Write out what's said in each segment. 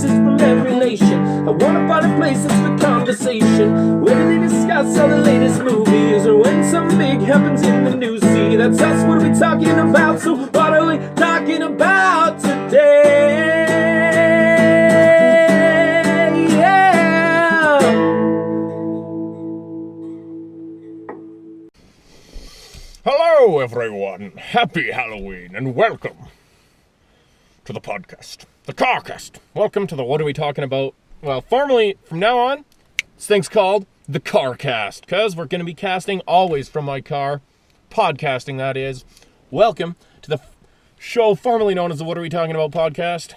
faces from every nation. I wanna find a place that's for conversation, where they discuss all the latest movies, or when something big happens in the news. See, that's us, what are we talking about? So what are we talking about today? Hello, everyone. Happy Halloween, and welcome to the podcast, the Carcast. Welcome to the What Are We Talking About? Well, formally, from now on, this thing's called the Carcast, because we're going to be casting always from my car. Podcasting, that is. Welcome to the show formerly known as the What Are We Talking About podcast.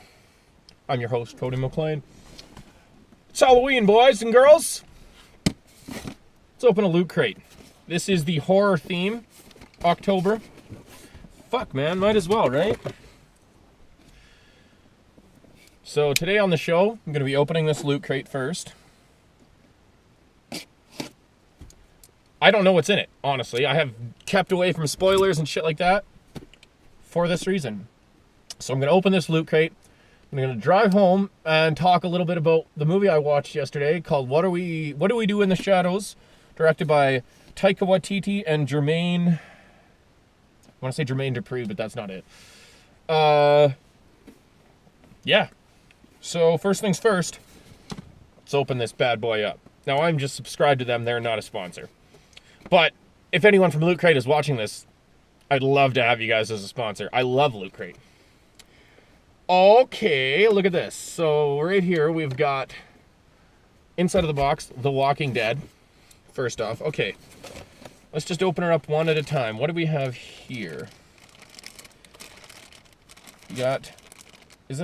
I'm your host, Cody McLean. It's Halloween, boys and girls. Let's open a loot crate. This is the horror theme. October. Fuck, man. Might as well, right? So today on the show, I'm going to be opening this loot crate first. I don't know what's in it, honestly. I have kept away from spoilers and shit like that for this reason. So I'm going to open this loot crate. I'm going to drive home and talk a little bit about the movie I watched yesterday called What Do We Do in the Shadows? Directed by Taika Waititi and Jermaine... I want to say Jermaine Dupri, but that's not it. Yeah. So, first things first, let's open this bad boy up. Now, I'm just subscribed to them. They're not a sponsor. But, if anyone from Loot Crate is watching this, I'd love to have you guys as a sponsor. I love Loot Crate. Okay, look at this. So, right here, we've got, inside of the box, The Walking Dead. First off, okay. Let's just open her up one at a time. What do we have here? We got...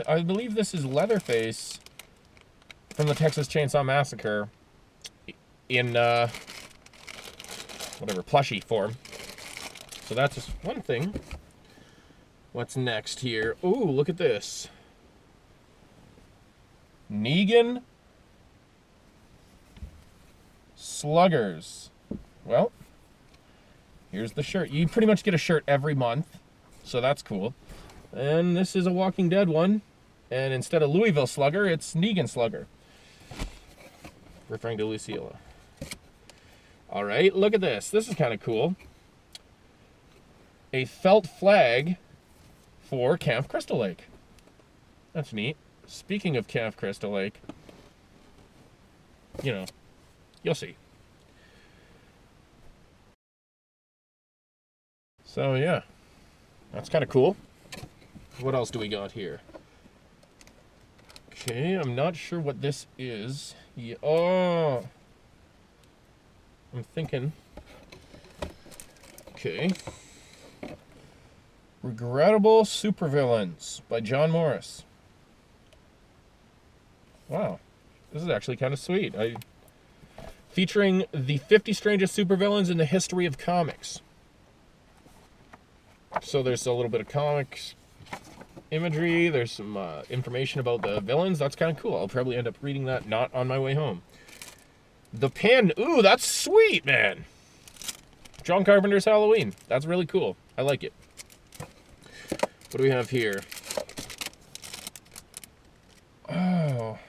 I believe this is Leatherface from the Texas Chainsaw Massacre in, whatever, plushie form. So that's just one thing. What's next here? Ooh, look at this. Negan Sluggers. Well... here's the shirt. You pretty much get a shirt every month, so that's cool. And this is a Walking Dead one. And instead of Louisville Slugger, it's Negan Slugger. Referring to Lucilla. Alright, look at this. This is kind of cool. A felt flag for Camp Crystal Lake. That's neat. Speaking of Camp Crystal Lake, you know, you'll see. So, yeah. That's kind of cool. What else do we got here? Okay, I'm not sure what this is. Yeah, oh! I'm thinking... okay. Regrettable Supervillains by John Morris. Wow. This is actually kind of sweet. Featuring the 50 strangest supervillains in the history of comics. So there's a little bit of comics imagery. There's some information about the villains. That's kind of cool. I'll probably end up reading that not on my way home. The pen. Ooh, that's sweet, man. John Carpenter's Halloween. That's really cool. I like it. What do we have here? Oh.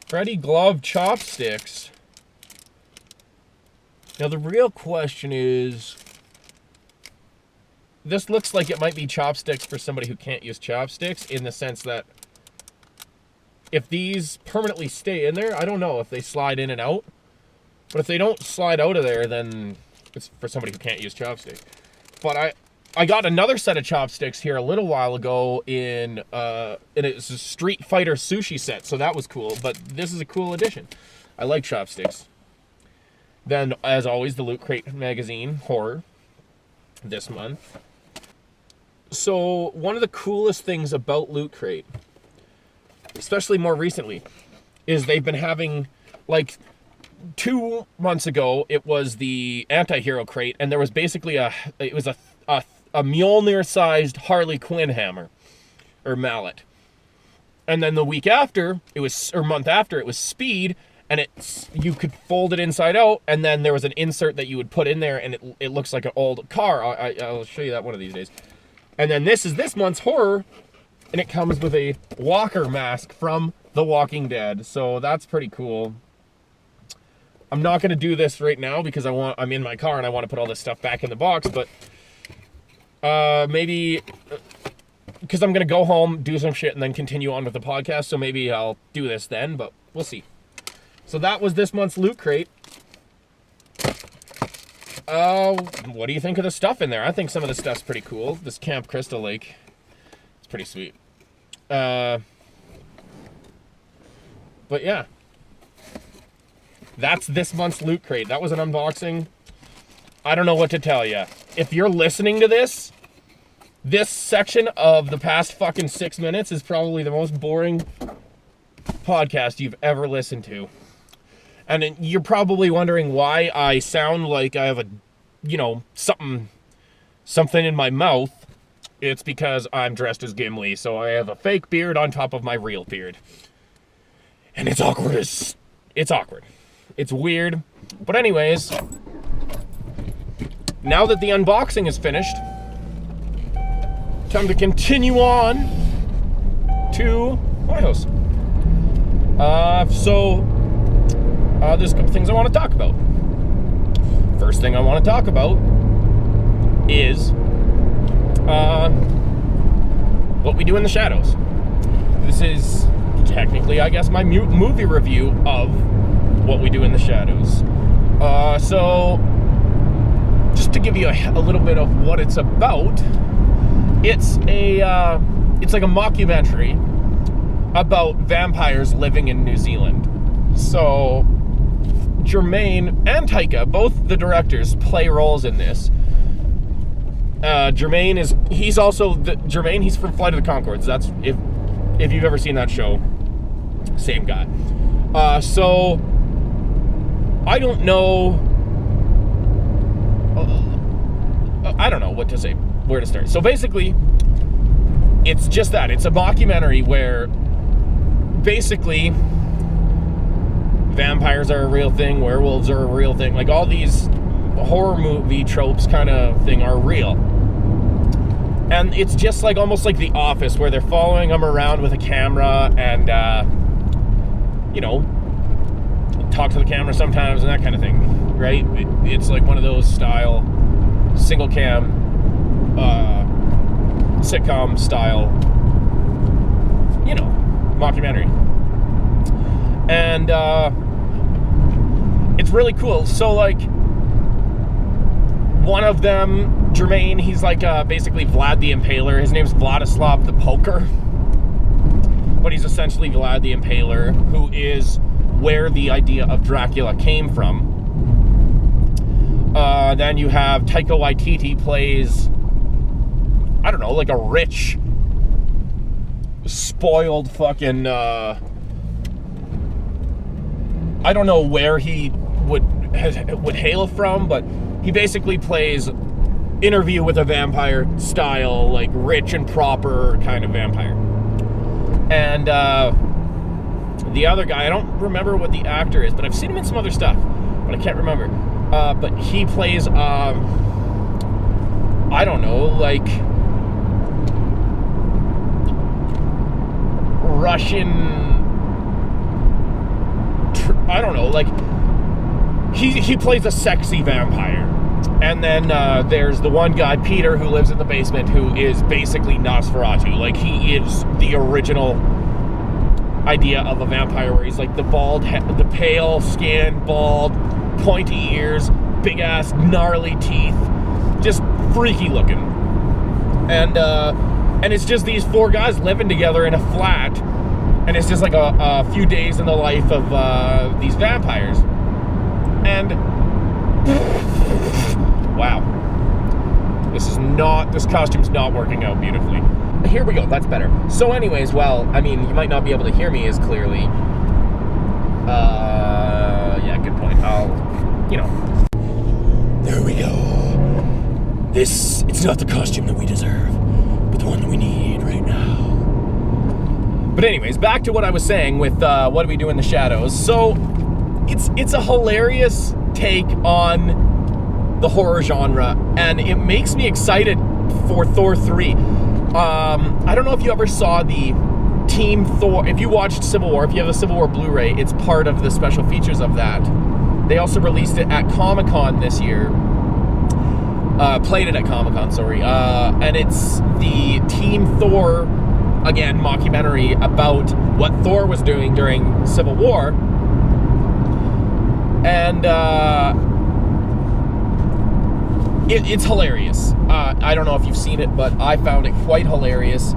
Freddy Glove Chopsticks. Now the real question is, this looks like it might be chopsticks for somebody who can't use chopsticks, in the sense that if these permanently stay in there, I don't know if they slide in and out, but if they don't slide out of there, then it's for somebody who can't use chopsticks. But I got another set of chopsticks here a little while ago in it's a Street Fighter sushi set, so that was cool. But this is a cool addition. I like chopsticks. Then, as always, the Loot Crate magazine, horror, this month. So, one of the coolest things about Loot Crate, especially more recently, is they've been having, like, 2 months ago, it was the anti-hero crate, and there was basically a Mjolnir-sized Harley Quinn hammer, or mallet. And then the week after, month after, it was Speed, and you could fold it inside out, and then there was an insert that you would put in there, and it looks like an old car. I'll show you that one of these days. And then this is this month's horror, and it comes with a walker mask from The Walking Dead, so that's pretty cool. I'm not going to do this right now because I'm in my car and I want to put all this stuff back in the box, but maybe because I'm going to go home, do some shit, and then continue on with the podcast, so maybe I'll do this then, but we'll see. So that was this month's Loot Crate. What do you think of the stuff in there? I think some of the stuff's pretty cool. This Camp Crystal Lake, it's pretty sweet. But yeah. That's this month's Loot Crate. That was an unboxing. I don't know what to tell you. If you're listening to this section of the past fucking 6 minutes is probably the most boring podcast you've ever listened to. And you're probably wondering why I sound like I have a, something in my mouth. It's because I'm dressed as Gimli, so I have a fake beard on top of my real beard. And it's awkward it's awkward. It's weird. But anyways, now that the unboxing is finished, time to continue on to my house. There's a couple things I want to talk about. First thing I want to talk about is what we do in the shadows. This is technically, I guess, my movie review of what we do in the shadows. So just to give you a little bit of what it's about, it's like a mockumentary about vampires living in New Zealand. So Jermaine and Taika, both the directors, play roles in this. Jermaine he's from Flight of the Conchords. That's if you've ever seen that show, same guy. So I don't know where to start. So basically, it's just that. It's a mockumentary where basically vampires are a real thing, werewolves are a real thing, like all these horror movie tropes kind of thing are real. And it's just like almost like The Office, where they're following them around with a camera and talk to the camera sometimes and that kind of thing, right? It's like one of those style single cam sitcom style mockumentary. And it's really cool. So like one of them, Jermaine, he's like basically Vlad the Impaler. His name's Vladislav the Poker, but he's essentially Vlad the Impaler, who is where the idea of Dracula came from. Then you have Taika Waititi plays, I don't know, like a rich, spoiled fucking, I don't know where he would hail from, but he basically plays Interview with a Vampire style, like rich and proper kind of vampire. And the other guy, I don't remember what the actor is, but I've seen him in some other stuff, but I can't remember. But he plays, I don't know, like Russian, I don't know, like he plays a sexy vampire. And then there's the one guy, Peter, who lives in the basement, who is basically Nosferatu. Like, he is the original idea of a vampire, where he's like the pale skin, bald, pointy ears, big ass gnarly teeth, just freaky looking. And it's just these four guys living together in a flat, and it's just like a few days in the life of these vampires. And wow, this costume's not working out beautifully. Here we go, that's better. So anyways, well, I mean, you might not be able to hear me as clearly. Yeah, good point. There we go. It's not the costume that we deserve, but the one that we need right now. But anyways, back to what I was saying with what do we do in the shadows. So it's a hilarious take on the horror genre, and it makes me excited for Thor 3. I don't know if you ever saw the Team Thor. If you watched Civil War, if you have the Civil War Blu-ray, it's part of the special features of that. They also released it at Comic-Con this year. Played it at Comic-Con, sorry. And it's the Team Thor, again, mockumentary about what Thor was doing during Civil War. And it's hilarious. I don't know if you've seen it, but I found it quite hilarious.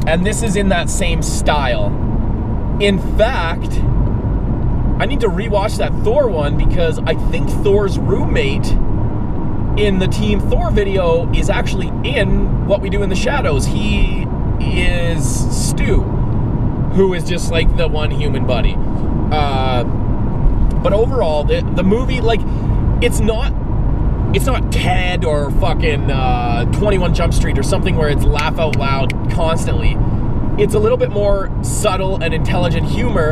And this is in that same style. In fact, I need to rewatch that Thor one because I think Thor's roommate in the Team Thor video is actually in What We Do in the Shadows. He is Stu, who is just like the one human buddy. But overall, the movie, like, it's not Ted or fucking 21 Jump Street or something where it's laugh out loud constantly. It's a little bit more subtle and intelligent humor,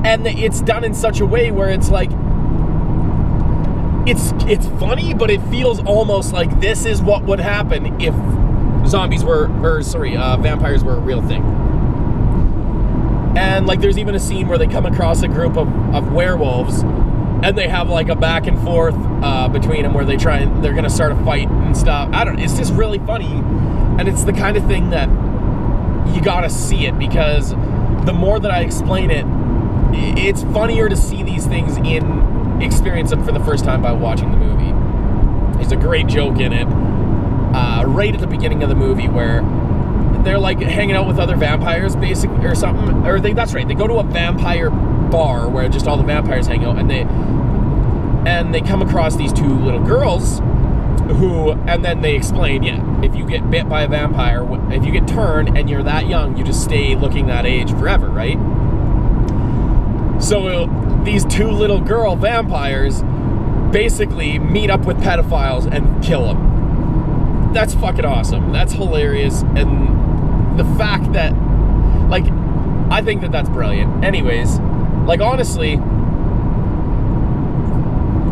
and it's done in such a way where it's like it's funny, but it feels almost like this is what would happen if vampires were a real thing. And like there's even a scene where they come across a group of werewolves, and they have like a back and forth between them where they're gonna start a fight and stuff. It's just really funny, and it's the kind of thing that you gotta see it, because the more that I explain it, it's funnier to see these things experience them for the first time by watching the movie. There's a great joke in it, right at the beginning of the movie, where they're like hanging out with other vampires, basically, or something. Or they go to a vampire bar where just all the vampires hang out, and they come across these two little girls and then they explain, if you get bit by a vampire, if you get turned and you're that young, you just stay looking that age forever, right? So these two little girl vampires basically meet up with pedophiles and kill them. That's fucking awesome. That's hilarious. And the fact that, like, I think that that's brilliant. Anyways, like, honestly,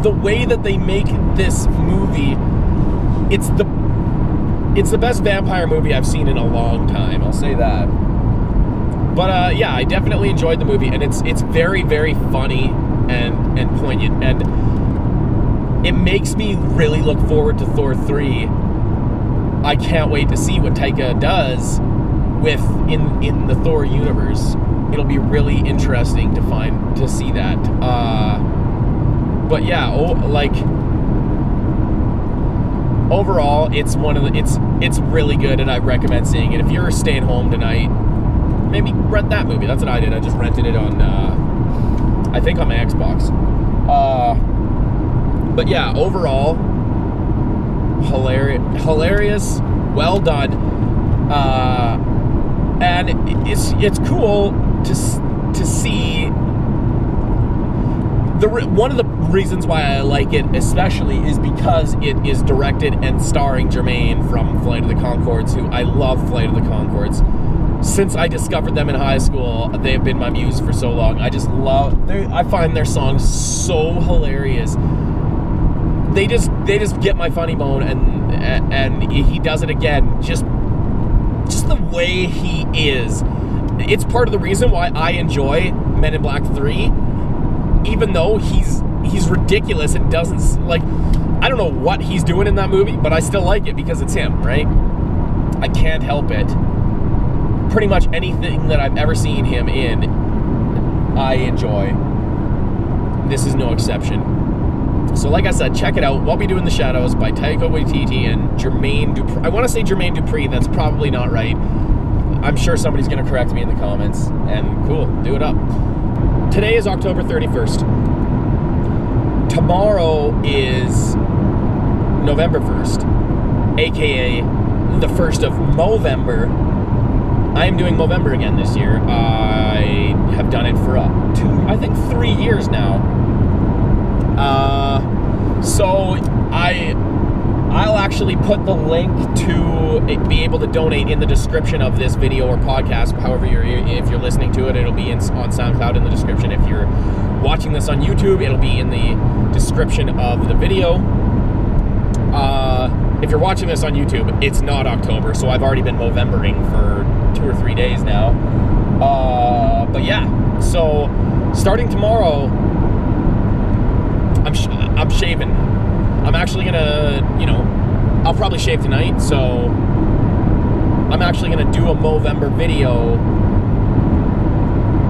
the way that they make this movie, it's the best vampire movie I've seen in a long time. I'll say that. But yeah, I definitely enjoyed the movie, and it's very, very funny and poignant, and it makes me really look forward to Thor 3. I can't wait to see what Taika does in the Thor universe. It'll be really interesting to see that. But yeah, overall, it's really good, and I recommend seeing it. If you're staying home tonight, maybe rent that movie. That's what I did. I just rented it on, I think on my Xbox. But yeah, overall, hilarious, well done, and it's cool to see. One of the reasons why I like it especially is because it is directed and starring Jermaine from Flight of the Conchords, who I love Flight of the Conchords. Since I discovered them in high school, they have been my muse for so long. I find their songs so hilarious. They just get my funny bone, and he does it again. Just the way he is. It's part of the reason why I enjoy Men in Black 3, even though he's ridiculous and doesn't, like, I don't know what he's doing in that movie, but I still like it because it's him, right? I can't help it. Pretty much anything that I've ever seen him in, I enjoy. This is no exception. So like I said, check it out. What We Do in the Shadows by Taika Waititi and Jermaine Dupri. I want to say Jermaine Dupri. That's probably not right. I'm sure somebody's going to correct me in the comments. And cool, do it up. Today is October 31st. Tomorrow is November 1st, aka the 1st of Movember. I am doing Movember again this year. I have done it for 3 years now. So I'll actually put the link to be able to donate in the description of this video or podcast. However, if you're listening to it, it'll be on SoundCloud in the description. If you're watching this on YouTube, it'll be in the description of the video. If you're watching this on YouTube, it's not October, so I've already been Movembering for 2 or 3 days now. But yeah, so starting tomorrow, I'm shaving. I'm actually gonna, I'll probably shave tonight, so I'm actually gonna do a Movember video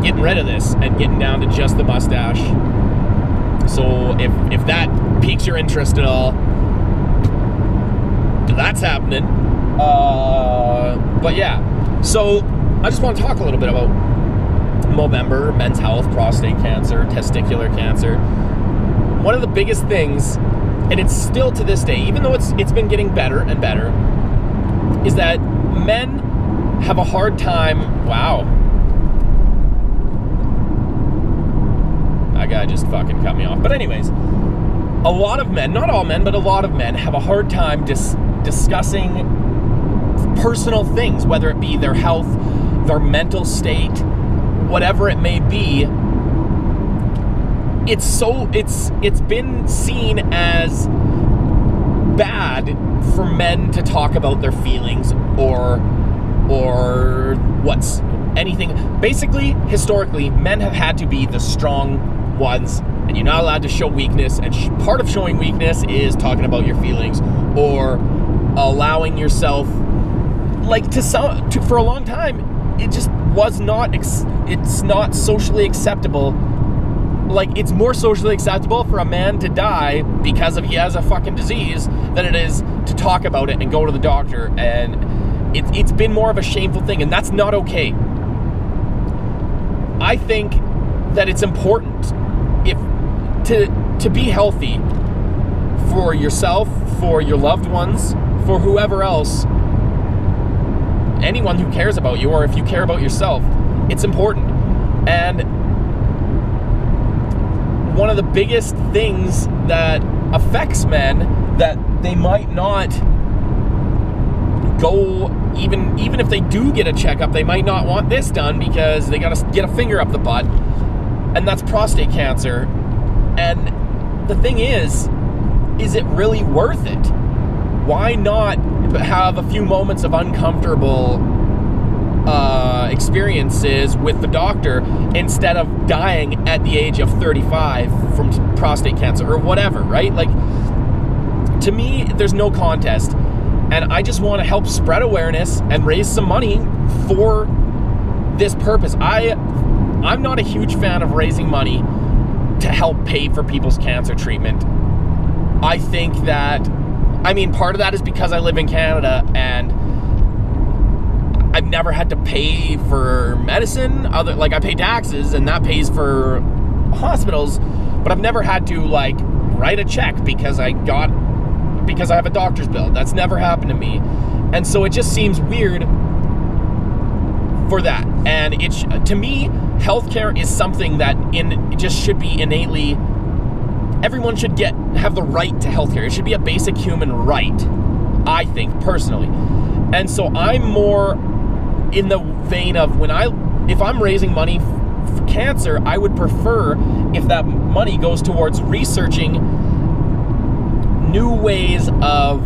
getting rid of this and getting down to just the mustache. So if that piques your interest at all, that's happening. But yeah, so I just want to talk a little bit about Movember, men's health, prostate cancer, testicular cancer. One of the biggest things, and it's still to this day, even though it's been getting better and better, is that men have a hard time. Wow. That guy just fucking cut me off. But anyways, a lot of men, not all men, but a lot of men have a hard time discussing personal things, whether it be their health, their mental state, whatever it may be. It's been seen as bad for men to talk about their feelings or what's anything. Basically, historically, men have had to be the strong ones, and you're not allowed to show weakness, and part of showing weakness is talking about your feelings or allowing yourself, for a long time, it just was not, it's not socially acceptable. Like, it's more socially acceptable for a man to die because he has a fucking disease than it is to talk about it and go to the doctor, and it's been more of a shameful thing, and that's not okay. I think that it's important to be healthy for yourself, for your loved ones, for whoever else, anyone who cares about you, or if you care about yourself, it's important. And one of the biggest things that affects men, that they might not go, even if they do get a checkup, they might not want this done because they gotta get a finger up the butt, and that's prostate cancer. And the thing is it really worth it? Why not have a few moments of uncomfortable experiences with the doctor instead of dying at the age of 35 from prostate cancer or whatever, right? Like, to me, there's no contest, and I just want to help spread awareness and raise some money for this purpose. I'm not a huge fan of raising money to help pay for people's cancer treatment. I think that, part of that is because I live in Canada and I've never had to pay for medicine. I pay taxes and that pays for hospitals, but I've never had to write a check because I have a doctor's bill. That's never happened to me. And so it just seems weird for that. And to me, healthcare is something that it just should be innately, everyone should have the right to healthcare. It should be a basic human right, I think, personally. And so I'm more in the vein of if I'm raising money for cancer, I would prefer if that money goes towards researching new ways of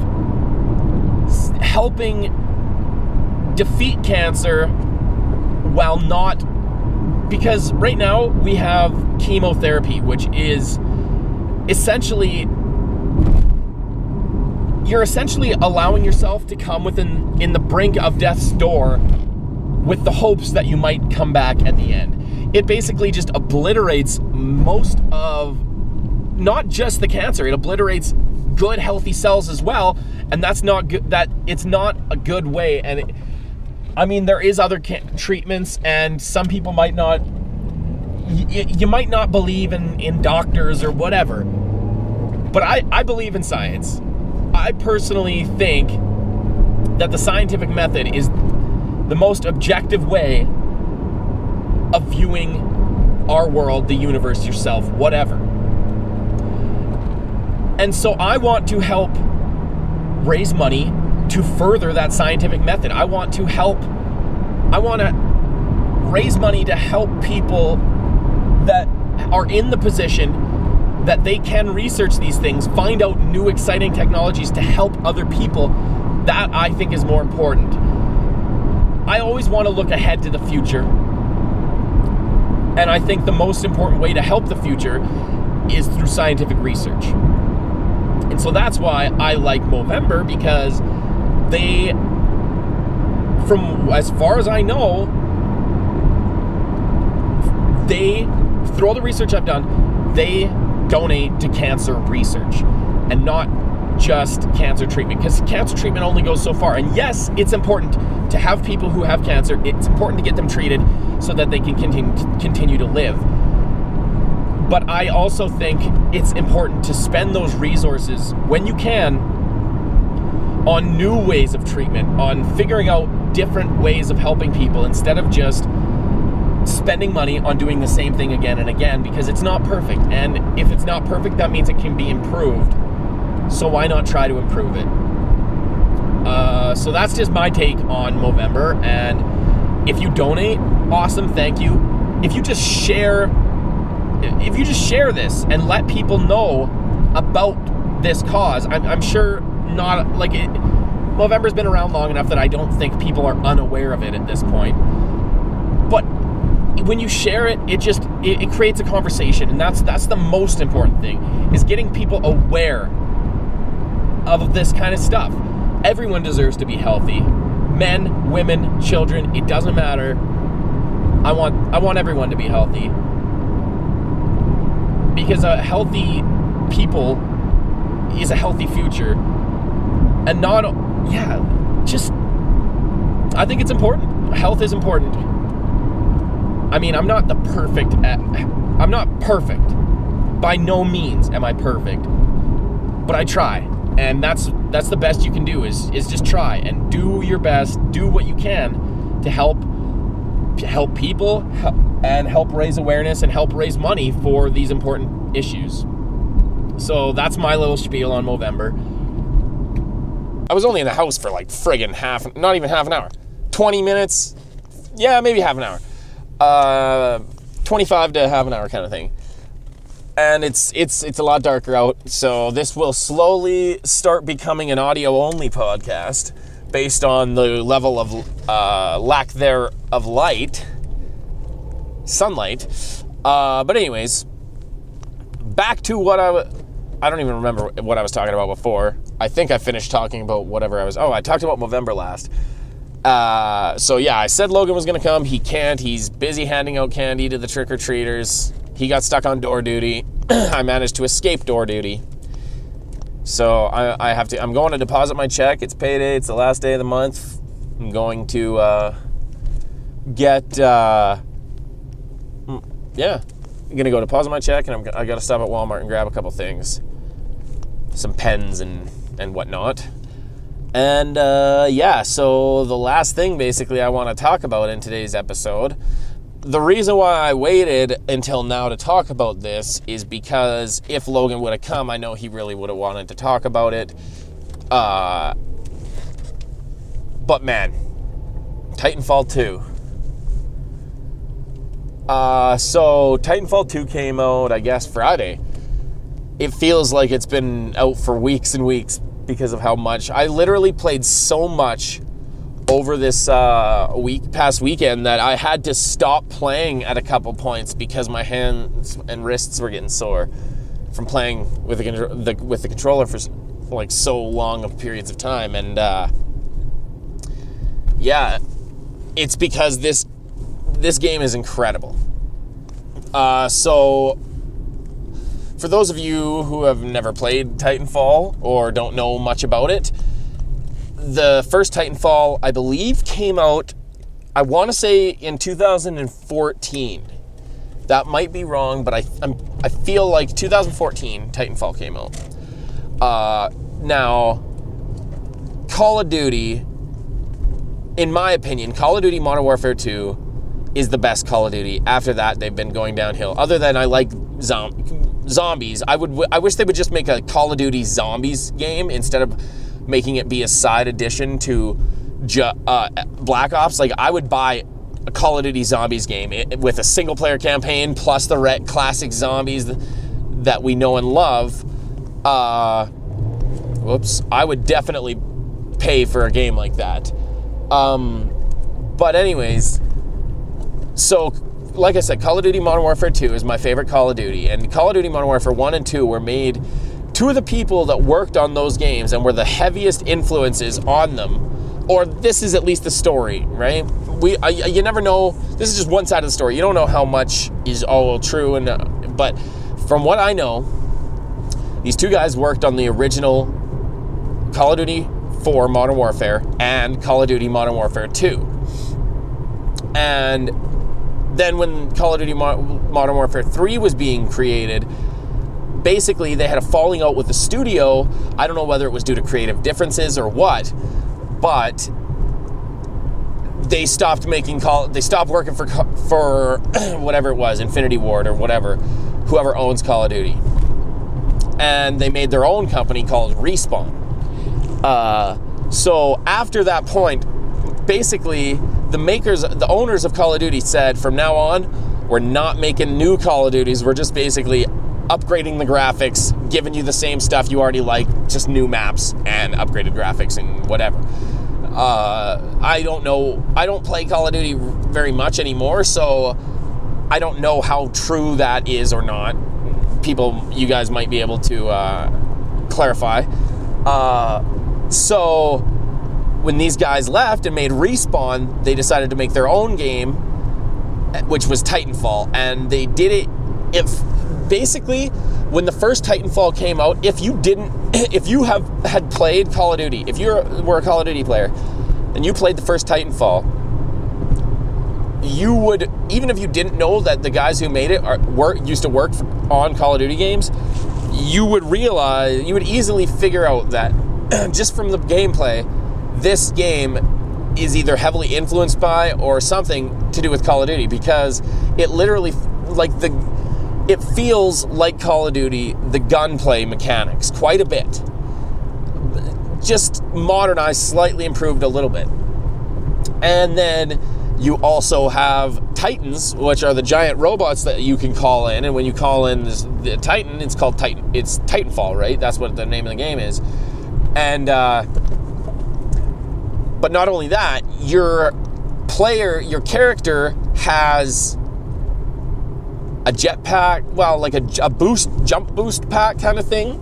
helping defeat cancer while not, because right now we have chemotherapy, which is essentially, you're essentially allowing yourself to come in the brink of death's door with the hopes that you might come back at the end. It basically just obliterates most of, not just the cancer, it obliterates good healthy cells as well, and that's not good. That it's not a good way. And there is other treatments, and some people might not, you might not believe in doctors or whatever, but I believe in science. I personally think that the scientific method is the most objective way of viewing our world, the universe, yourself, whatever. And so I want to help raise money to further that scientific method. I want to raise money to help people that are in the position that they can research these things, find out new exciting technologies to help other people. That I think is more important. I always want to look ahead to the future. And I think the most important way to help the future is through scientific research. And so that's why I like Movember, because they, from as far as I know, they, through all the research I've done, they donate to cancer research and not just cancer treatment, because cancer treatment only goes so far. And yes, it's important to have people who have cancer, it's important to get them treated so that they can continue to live. But I also think it's important to spend those resources when you can on new ways of treatment, on figuring out different ways of helping people instead of just spending money on doing the same thing again and again, because it's not perfect. And if it's not perfect, that means it can be improved. So why not try to improve it? So that's just my take on Movember. And if you donate, awesome, thank you. If you just share this and let people know about this cause, I'm sure not like it. Movember's been around long enough that I don't think people are unaware of it at this point. But when you share it, it creates a conversation, and that's the most important thing, is getting people aware of this kind of stuff. Everyone deserves to be healthy. Men, women, children, it doesn't matter. I want everyone to be healthy. Because a healthy people is a healthy future. And I think it's important. Health is important. I mean, I'm not perfect. By no means am I perfect. But I try. And that's the best you can do is just try and do your best, do what you can to help people and help raise awareness and help raise money for these important issues. So that's my little spiel on Movember. I was only in the house for like friggin' not even half an hour. 20 minutes, yeah, maybe half an hour. 25 to half an hour kind of thing. And it's a lot darker out, so this will slowly start becoming an audio-only podcast based on the level of lack there of sunlight. But anyways, back to what I don't even remember what I was talking about before. I think I finished talking about whatever I talked about Movember last. So yeah, I said Logan was going to come. He can't. He's busy handing out candy to the trick-or-treaters. He got stuck on door duty. I managed to escape door duty. So I'm going to deposit my check. It's payday. It's the last day of the month. I'm going to I'm going to go deposit my check, and I got to stop at Walmart and grab a couple things. Some pens and whatnot. And so the last thing basically I want to talk about in today's episode, the reason why I waited until now to talk about this is because if Logan would have come, I know he really would have wanted to talk about it. But man, Titanfall 2. So Titanfall 2 came out, I guess, Friday. It feels like it's been out for weeks and weeks because of how much. I literally played so much over this past weekend that I had to stop playing at a couple points because my hands and wrists were getting sore from playing with the controller for like so long of periods of time. And it's because this game is incredible. So for those of you who have never played Titanfall or don't know much about it, the first Titanfall, I believe, came out, I want to say in 2014. That might be wrong, but I feel like 2014 Titanfall came out. Now, Call of Duty, in my opinion, Call of Duty Modern Warfare 2 is the best Call of Duty. After that, they've been going downhill. Other than I like zombies, I wish they would just make a Call of Duty Zombies game instead of making it be a side addition to Black Ops. Like, I would buy a Call of Duty Zombies game with a single player campaign plus the classic zombies that we know and love. I would definitely pay for a game like that. But anyways, so like I said, Call of Duty Modern Warfare 2 is my favorite Call of Duty, and Call of Duty Modern Warfare 1 and 2 were made. Two of the people that worked on those games and were the heaviest influences on them, or this is at least the story, right? You never know. This is just one side of the story. You don't know how much is all true, but from what I know, these two guys worked on the original Call of Duty 4 Modern Warfare and Call of Duty Modern Warfare 2. And then when Call of Duty Modern Warfare 3 was being created, basically they had a falling out with the studio. I don't know whether it was due to creative differences or what, but they stopped working for whatever it was, Infinity Ward or whatever, whoever owns Call of Duty. And they made their own company called Respawn. So after that point, basically the owners of Call of Duty said, from now on, we're not making new Call of Duties. We're just basically upgrading the graphics, giving you the same stuff you already like, just new maps and upgraded graphics and whatever. I don't know. I don't play Call of Duty very much anymore, so I don't know how true that is or not. You guys might be able to clarify. So when these guys left and made Respawn, they decided to make their own game, which was Titanfall, and they did it. Basically, when the first Titanfall came out, if you had played Call of Duty, if you were a Call of Duty player and you played the first Titanfall, you would, even if you didn't know that the guys who made it used to work on Call of Duty games, you would easily figure out that just from the gameplay, this game is either heavily influenced by or something to do with Call of Duty, because it literally, it feels like Call of Duty, the gunplay mechanics, quite a bit. Just modernized, slightly improved a little bit. And then you also have Titans, which are the giant robots that you can call in. And when you call in the Titan, it's called Titan. It's Titanfall, right? That's what the name of the game is. And but not only that, your character has a jetpack, well, like a jump boost pack kind of thing.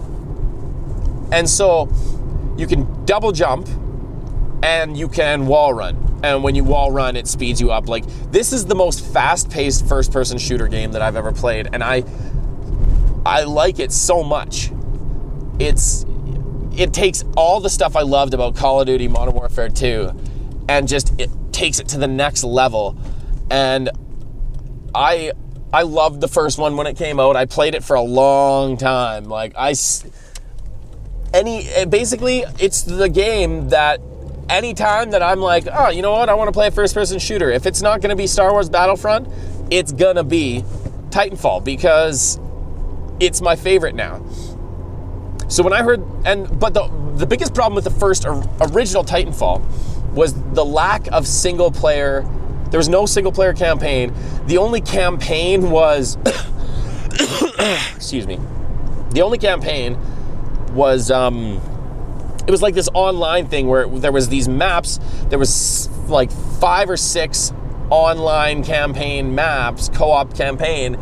And so you can double jump and you can wall run. And when you wall run, it speeds you up. Like, this is the most fast-paced first-person shooter game that I've ever played, and I like it so much. It takes all the stuff I loved about Call of Duty Modern Warfare 2 and just it takes it to the next level. And I loved the first one when it came out. I played it for a long time. Basically, it's the game that anytime that I'm like, oh, you know what, I want to play a first-person shooter. If it's not going to be Star Wars Battlefront, it's going to be Titanfall, because it's my favorite now. So when I heard, but the biggest problem with the first original Titanfall was the lack of single player. There was no single player campaign. The only campaign was, excuse me. The only campaign was, it was like this online thing where there was these maps. There was like 5 or 6 online campaign maps, co-op campaign,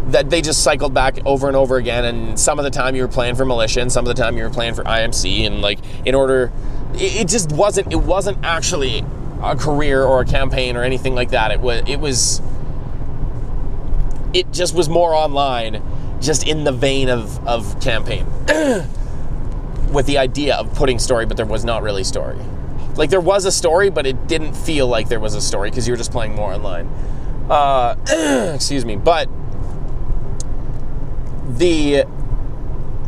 that they just cycled back over and over again. And some of the time you were playing for Militia, and some of the time you were playing for IMC. And like, it just wasn't. It wasn't actually a career or a campaign or anything like that. It just was more online, just in the vein of campaign. With the idea of putting story, but there was not really story. Like, there was a story, but it didn't feel like there was a story because you were just playing more online. Excuse me. But the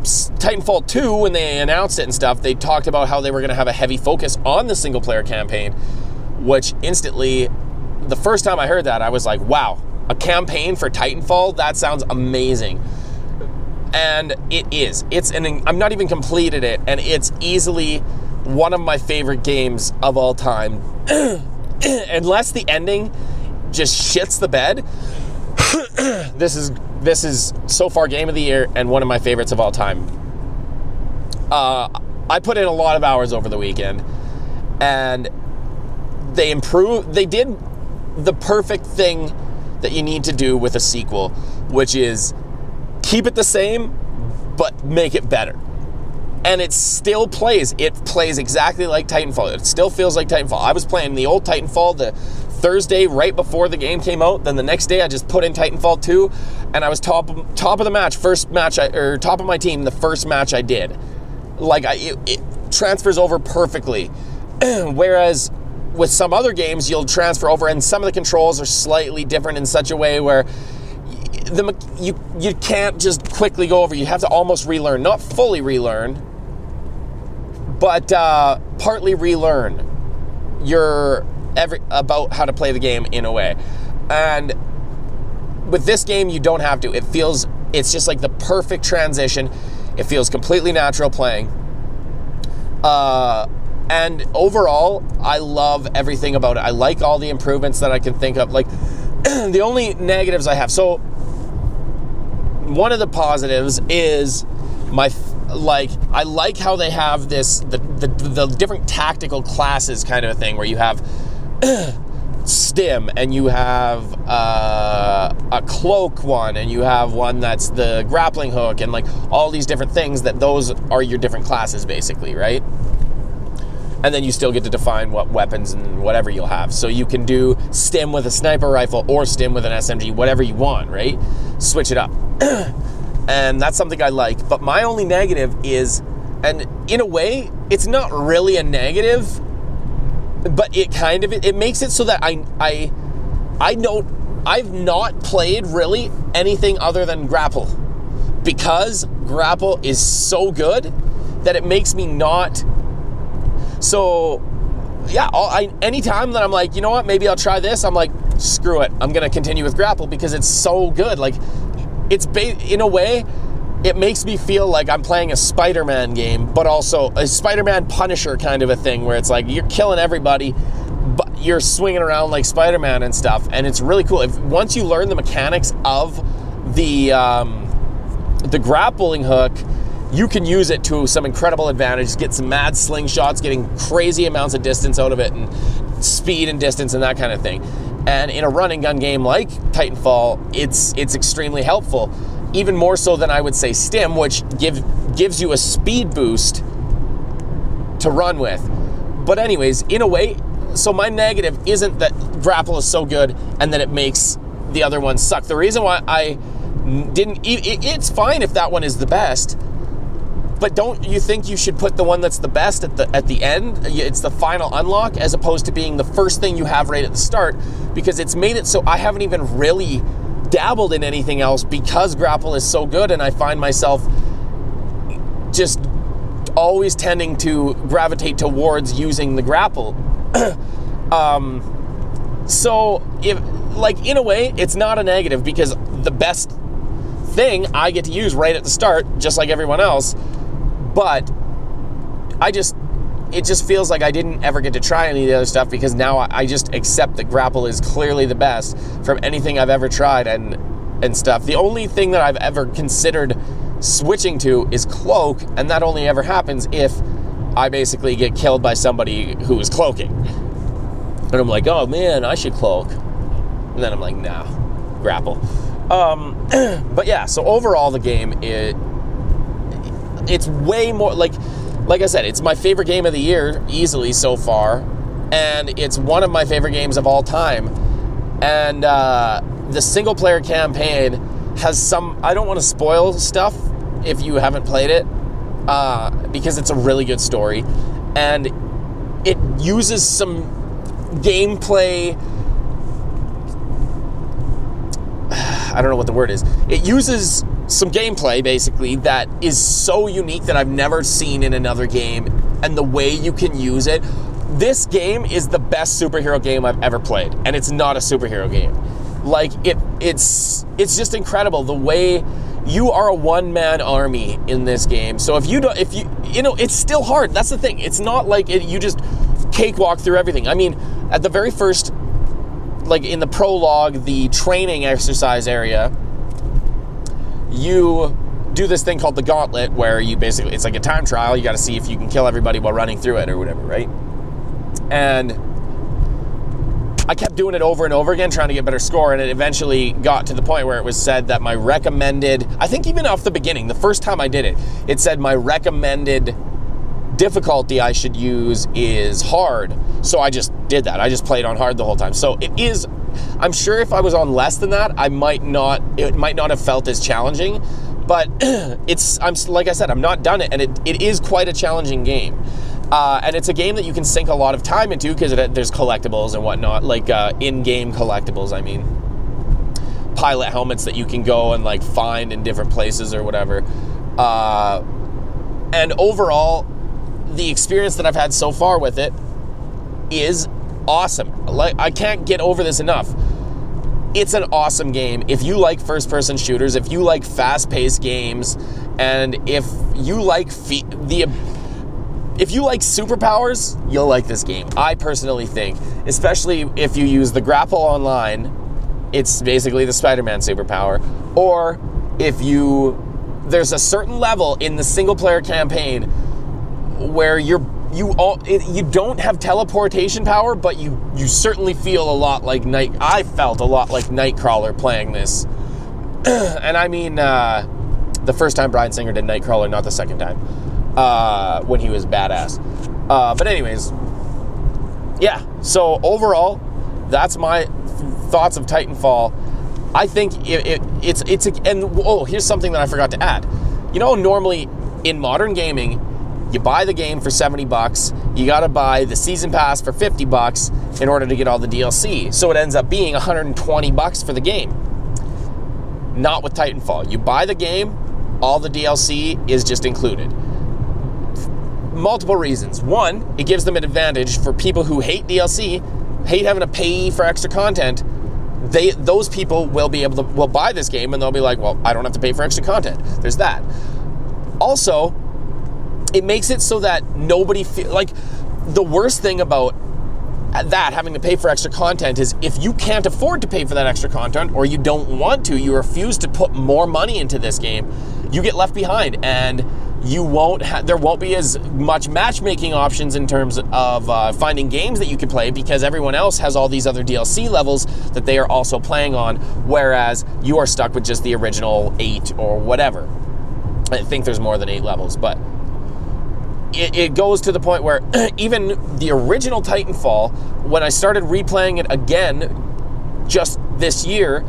Titanfall 2, when they announced it and stuff, they talked about how they were going to have a heavy focus on the single player campaign, which instantly, the first time I heard that, I was like, wow, a campaign for Titanfall? That sounds amazing. And I'm not even completed it, and it's easily one of my favorite games of all time. Unless the ending just shits the bed, this is so far game of the year and one of my favorites of all time. I put in a lot of hours over the weekend, and they did the perfect thing that you need to do with a sequel, which is keep it the same, but make it better. And it still plays. It plays exactly like Titanfall. It still feels like Titanfall. I was playing the old Titanfall the Thursday right before the game came out. Then the next day I just put in Titanfall 2, and I was top of the match, top of my team the first match I did. Like, it transfers over perfectly. Whereas with some other games, you'll transfer over, and some of the controls are slightly different in such a way where you can't just quickly go over. You have to almost relearn, not fully relearn, but partly relearn about how to play the game in a way. And with this game, you don't have to. It's just like the perfect transition. It feels completely natural playing. And overall, I love everything about it. I like all the improvements that I can think of. Like, the only negatives I have. So, one of the positives is I like how they have the different tactical classes kind of a thing, where you have stim, and you have a cloak one, and you have one that's the grappling hook, and like all these different things, that those are your different classes basically, right? And then you still get to define what weapons and whatever you'll have. So you can do stim with a sniper rifle or stim with an SMG, whatever you want, right? Switch it up. And that's something I like. But my only negative is, and in a way, it's not really a negative, but it makes it so that I've not played really anything other than grapple, because grapple is so good that it makes me not. So yeah, anytime that I'm like, you know what, maybe I'll try this, I'm like, screw it, I'm gonna continue with grapple because it's so good. Like, in a way, it makes me feel like I'm playing a Spider-Man game, but also a Spider-Man Punisher kind of a thing, where it's like you're killing everybody, but you're swinging around like Spider-Man and stuff, and it's really cool. Once you learn the mechanics of the grappling hook, you can use it to some incredible advantage, get some mad slingshots, getting crazy amounts of distance out of it, and speed and distance and that kind of thing. And in a run and gun game like Titanfall, it's extremely helpful, even more so than I would say stim, which gives you a speed boost to run with. But anyways, in a way, so my negative isn't that grapple is so good and that it makes the other one suck. The reason why I didn't, it's fine if that one is the best, but don't you think you should put the one that's the best at the end? It's the final unlock, as opposed to being the first thing you have right at the start, because it's made it so I haven't even really dabbled in anything else, because grapple is so good, and I find myself just always tending to gravitate towards using the grapple. So if, like, in a way, it's not a negative, because the best thing I get to use right at the start, just like everyone else. But it just feels like I didn't ever get to try any of the other stuff, because now I just accept that grapple is clearly the best from anything I've ever tried and stuff. The only thing that I've ever considered switching to is cloak, and that only ever happens if I basically get killed by somebody who is cloaking. And I'm like, oh man, I should cloak. And then I'm like, nah, grapple. But yeah, so overall the game, it's way more, like I said, it's my favorite game of the year easily so far, and it's one of my favorite games of all time. And the single player campaign has some, I don't want to spoil stuff if you haven't played it, because it's a really good story, and it uses some gameplay, I don't know what the word is. It uses some gameplay, basically, that is so unique that I've never seen in another game, and the way you can use it. This game is the best superhero game I've ever played, and it's not a superhero game. Like, it's just incredible. The way you are a one-man army in this game. So if you know, it's still hard. That's the thing. It's not like you just cakewalk through everything. I mean, at the very first, like in the prologue, the training exercise area, you do this thing called the gauntlet, where you basically, it's like a time trial. You got to see if you can kill everybody while running through it or whatever, right? And I kept doing it over and over again, trying to get a better score, and it eventually got to the point where it was said that my recommended, I think even off the beginning, the first time I did it, it said my recommended difficulty I should use is hard. So I just did that. I just played on hard the whole time. So it is, I'm sure if I was on less than that, it might not have felt as challenging, but I'm like I said, I'm not done it, and it is quite a challenging game. And it's a game that you can sink a lot of time into because there's collectibles and whatnot, like in-game collectibles, I mean. Pilot helmets that you can go and like find in different places or whatever. And overall, the experience that I've had so far with it is awesome. Like, I can't get over this enough. It's an awesome game. If you like first-person shooters, if you like fast-paced games, and if you like if you like superpowers, you'll like this game. I personally think, especially if you use the grapple online, it's basically the Spider-Man superpower. Or if there's a certain level in the single-player campaign where you don't have teleportation power, but you certainly feel a lot like I felt a lot like Nightcrawler playing this. And I mean, the first time Bryan Singer did Nightcrawler, not the second time, when he was badass. But anyways, yeah, so overall, that's my thoughts of Titanfall. I think here's something that I forgot to add. You know, normally in modern gaming, you buy the game for $70, you gotta buy the season pass for $50 in order to get all the DLC. So it ends up being $120 for the game. Not with Titanfall. You buy the game, all the DLC is just included. Multiple reasons. One, it gives them an advantage for people who hate DLC, hate having to pay for extra content. Those people will buy this game and they'll be like, well, I don't have to pay for extra content. There's that. Also, it makes it so that nobody like, the worst thing about that, having to pay for extra content, is if you can't afford to pay for that extra content, or you don't want to, you refuse to put more money into this game, you get left behind, and there won't be as much matchmaking options in terms of finding games that you can play, because everyone else has all these other DLC levels that they are also playing on, whereas you are stuck with just the original 8 or whatever. I think there's more than 8 levels, but it goes to the point where even the original Titanfall, when I started replaying it again just this year,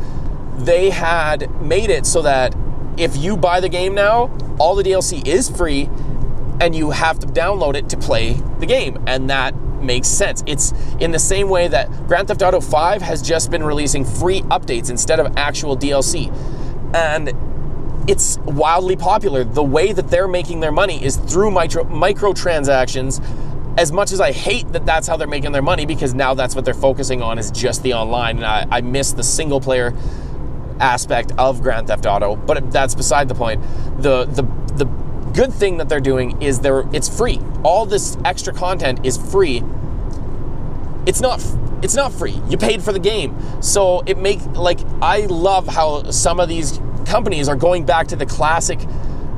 they had made it so that if you buy the game now, all the DLC is free, and you have to download it to play the game, and that makes sense. It's in the same way that Grand Theft Auto 5 has just been releasing free updates instead of actual DLC, and it's wildly popular. The way that they're making their money is through microtransactions. As much as I hate that that's how they're making their money, because now that's what they're focusing on, is just the online, and I miss the single player aspect of Grand Theft Auto, but that's beside the point. The good thing that they're doing is it's free. All this extra content is free. It's not free. You paid for the game. So I love how some of these companies are going back to the classic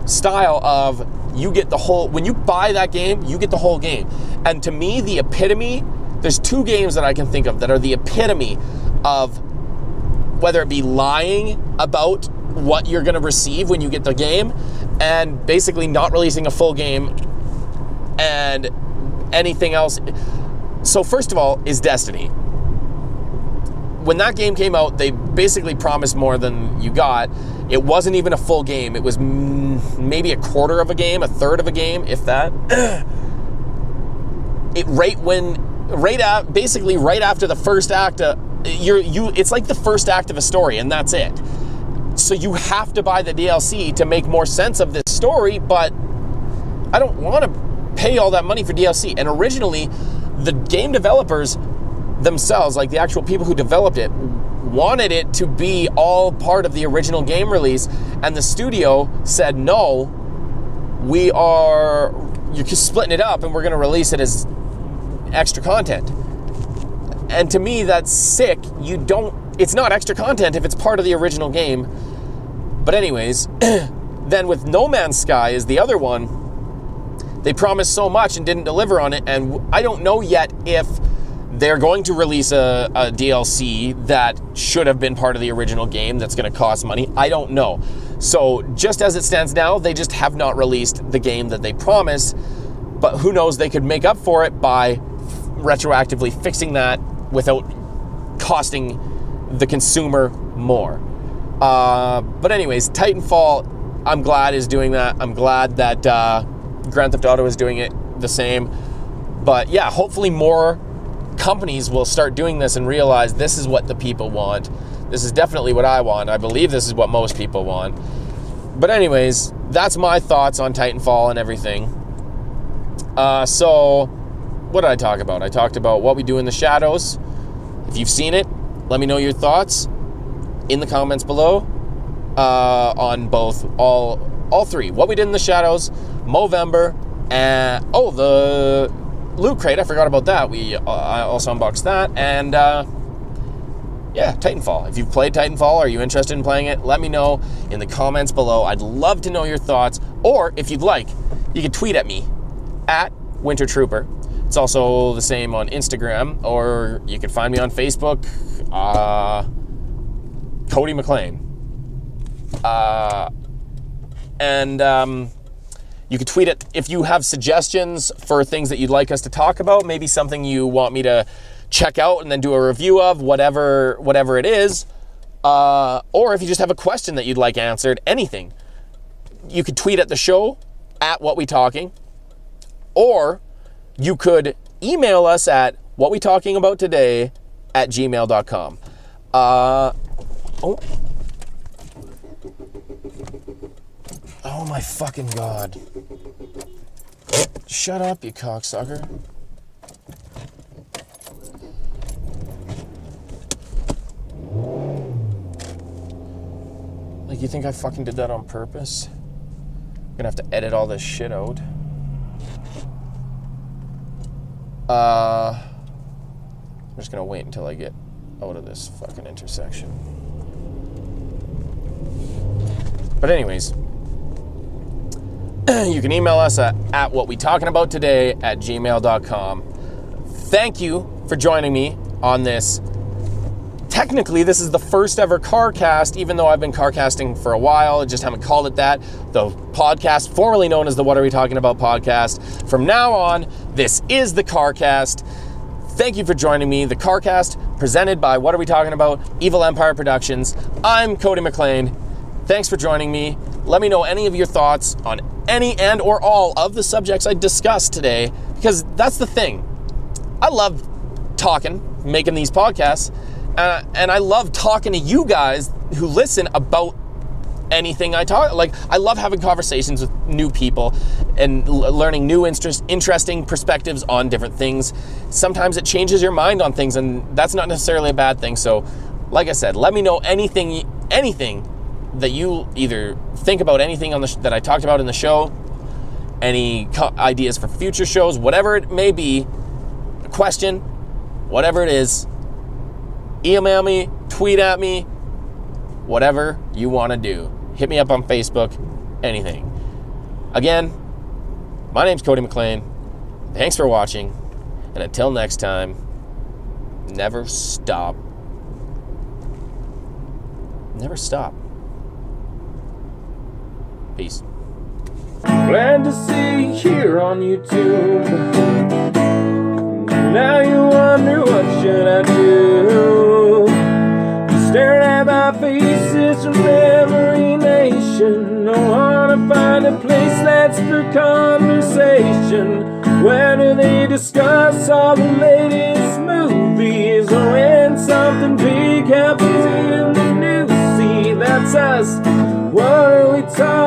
style of, you get the whole, when you buy that game, you get the whole game. And to me, the epitome, there's 2 games that I can think of that are the epitome of, whether it be lying about what you're going to receive when you get the game, and basically not releasing a full game, and anything else. So first of all is Destiny. When that game came out, they basically promised more than you got. It wasn't even a full game. It was maybe a quarter of a game, a third of a game, if that. Basically right after the first act, it's like the first act of a story, and that's it. So you have to buy the DLC to make more sense of this story, but I don't want to pay all that money for DLC. And originally, the game developers themselves, like the actual people who developed it, wanted it to be all part of the original game release, and the studio said, no, you're just splitting it up and we're going to release it as extra content. And to me, that's sick. It's not extra content if it's part of the original game. But anyways, then with No Man's Sky is the other one. They promised so much and didn't deliver on it, and I don't know yet if they're going to release a DLC that should have been part of the original game that's going to cost money. I don't know. So just as it stands now, they just have not released the game that they promised, but who knows, they could make up for it by retroactively fixing that without costing the consumer more. But anyways, Titanfall, I'm glad is doing that. I'm glad that Grand Theft Auto is doing it the same. But yeah, hopefully more companies will start doing this and realize this is what the people want. This is definitely what I want. I believe this is what most people want. But anyways, that's my thoughts on Titanfall and everything. So what did I talk about? I talked about What We Do in the Shadows. If you've seen it, let me know your thoughts in the comments below on both all three. What We Did in the Shadows, Movember, and the Loot Crate. I forgot about that. I also unboxed that, and yeah, Titanfall. If you've played Titanfall, are you interested in playing it? Let me know in the comments below. I'd love to know your thoughts, or if you'd like, you can tweet at me at Winter Trooper. It's also the same on Instagram, or you can find me on Facebook, Cody McLean. And you can tweet it if you have suggestions for things that you'd like us to talk about, maybe something you want me to check out and then do a review of, whatever it is, or if you just have a question that you'd like answered, anything. You could tweet at the show at What We Talking, or you could email us at whatwetalkingabouttoday@gmail.com. Oh my fucking God. Shut up, you cocksucker. Like, you think I fucking did that on purpose? I'm gonna have to edit all this shit out. I'm just gonna wait until I get out of this fucking intersection. But anyways, you can email us at whatwetalkingabouttoday@gmail.com. Thank you for joining me on this. Technically, this is the first ever Carcast, even though I've been Carcasting for a while. I just haven't called it that. The podcast, formerly known as the What Are We Talking About podcast. From now on, this is the Carcast. Thank you for joining me. The Carcast, presented by What Are We Talking About? Evil Empire Productions. I'm Cody McLean. Thanks for joining me. Let me know any of your thoughts on any and or all of the subjects I discussed today, because that's the thing. I love talking, making these podcasts, and I love talking to you guys who listen about anything I talk. Like, I love having conversations with new people and learning new interesting perspectives on different things. Sometimes it changes your mind on things, and that's not necessarily a bad thing. So, like I said, let me know anything that you either think about, anything on that I talked about in the show, any ideas for future shows, whatever it may be, a question, whatever it is. Email me, tweet at me, whatever you want to do. Hit me up on Facebook, anything. Again, my name's Cody McLean. Thanks for watching, and until next time, never stop. Never stop. Peace. Glad to see you here on YouTube. Now you wonder what should I do. Staring at my faces from every nation. I wanna find a place that's for conversation. Where do they discuss all the latest movies? Or when something big happens in the news? See, that's us. What are we talking